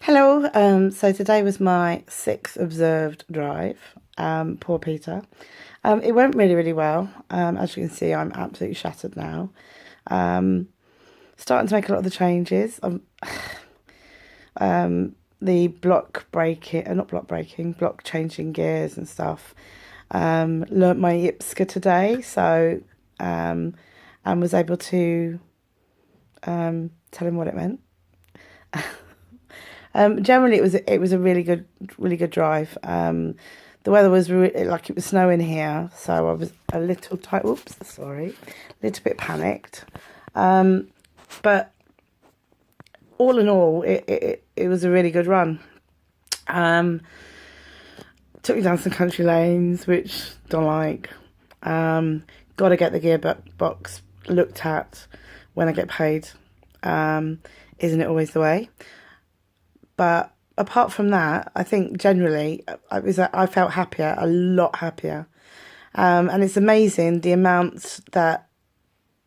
Hello. So today was my sixth observed drive. Poor Peter. It went really, really well. As you can see, I'm absolutely shattered now. Um, Starting to make a lot of the changes. The block breaking, not block breaking, block changing gears and stuff. Learnt my IPSCA today, so and was able to tell him what it meant. Generally, it was a really good drive. The weather was like it was snowing here, so I was a little tight. Oops, sorry, a little bit panicked. But all in all, it was a really good run. Um, Took me down some country lanes, which don't like. Got to get the gearbox looked at when I get paid. Isn't it always the way? But apart from that, I think generally I felt happier, a lot happier. And it's amazing the amounts that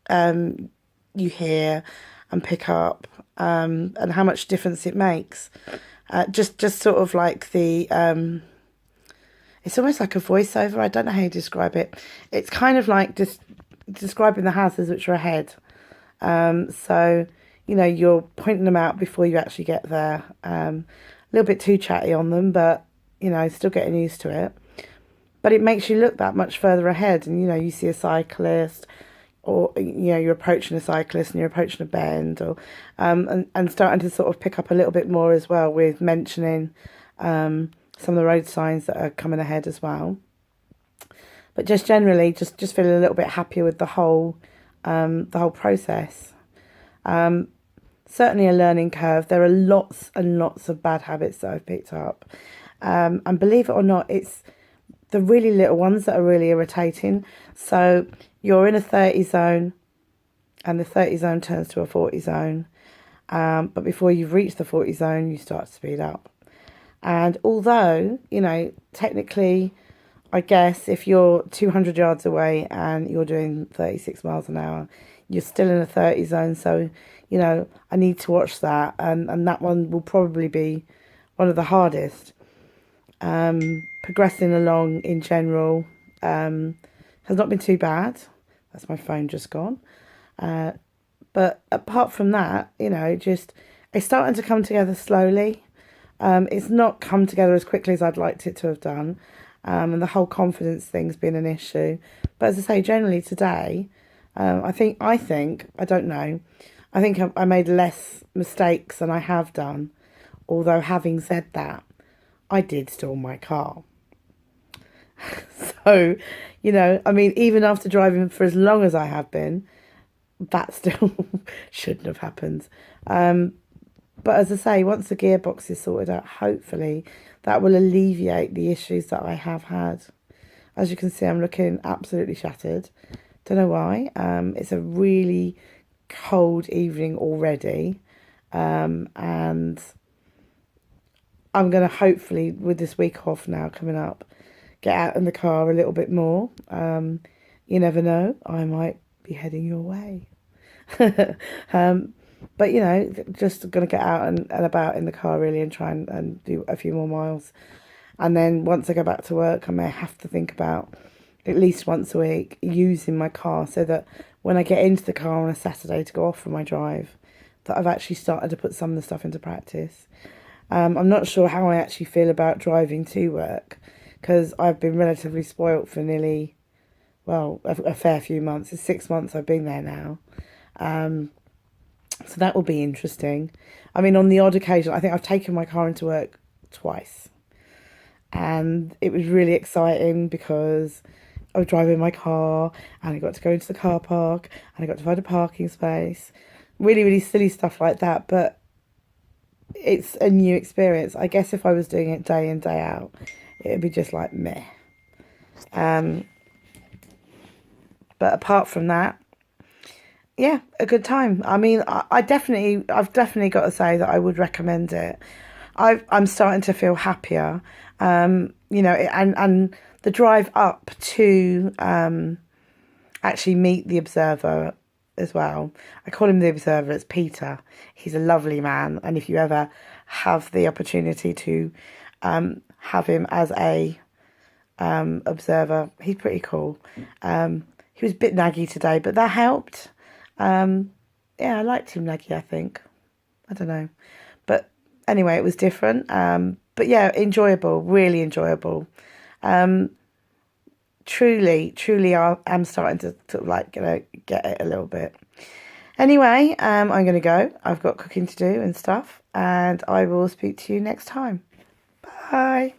you hear and pick up, and how much difference it makes. Just sort of like it's almost like a voiceover. I don't know how you describe it. It's kind of like just describing the houses which are ahead. So, you're pointing them out before you actually get there. A little bit too chatty on them, but, still getting used to it. But it makes you look that much further ahead. And, you see a cyclist, or, you're approaching a cyclist and you're approaching a bend, or and starting to sort of pick up a little bit more as well with mentioning some of the road signs that are coming ahead as well. But just generally, just feeling a little bit happier with the whole process. Certainly a learning curve. There are lots and lots of bad habits that I've picked up. And believe it or not, it's the really little ones that are really irritating. So you're in a 30 zone and the 30 zone turns to a 40 zone. But before you've reached the 40 zone, you start to speed up. And although, technically, I guess if you're 200 yards away and you're doing 36 miles an hour, you're still in a 30 zone. So, I need to watch that. And that one will probably be one of the hardest. Progressing along in general has not been too bad. That's my phone just gone. But apart from that, just it's starting to come together slowly. It's not come together as quickly as I'd liked it to have done. And the whole confidence thing's been an issue. But as I say, generally today, I don't know. I think I made less mistakes than I have done. Although having said that, I did steal my car. So, I mean, even after driving for as long as I have been, that still shouldn't have happened. But as I say, once the gearbox is sorted out, hopefully that will alleviate the issues that I have had. As you can see, I'm looking absolutely shattered. Don't know why. It's a really cold evening already. And I'm going to hopefully, with this week off now coming up, get out in the car a little bit more. You never know, I might be heading your way. But just going to get out and about in the car really and try and do a few more miles. And then once I go back to work, I may have to think about at least once a week using my car so that when I get into the car on a Saturday to go off for my drive, that I've actually started to put some of the stuff into practice. I'm not sure how I actually feel about driving to work because I've been relatively spoilt for nearly, well, a fair few months. It's 6 months I've been there now. So that will be interesting. I mean, on the odd occasion, I think I've taken my car into work twice. And it was really exciting because I was driving my car and I got to go into the car park and I got to find a parking space. Really, really silly stuff like that. But it's a new experience. I guess if I was doing it day in, day out, it would be just like meh. Um, but apart from that, yeah, a good time. I mean, I've definitely got to say that I would recommend it. I'm starting to feel happier, and the drive up to actually meet the observer as well. I call him the Observer. It's Peter. He's a lovely man, and if you ever have the opportunity to have him as a observer, he's pretty cool. He was a bit naggy today, but that helped. Yeah, I liked him naggy, I think. I don't know. But anyway, it was different. But yeah, enjoyable, really enjoyable. Truly, I'm starting to sort of like, get it a little bit. Anyway, I'm going to go. I've got cooking to do and stuff, and I will speak to you next time. Bye.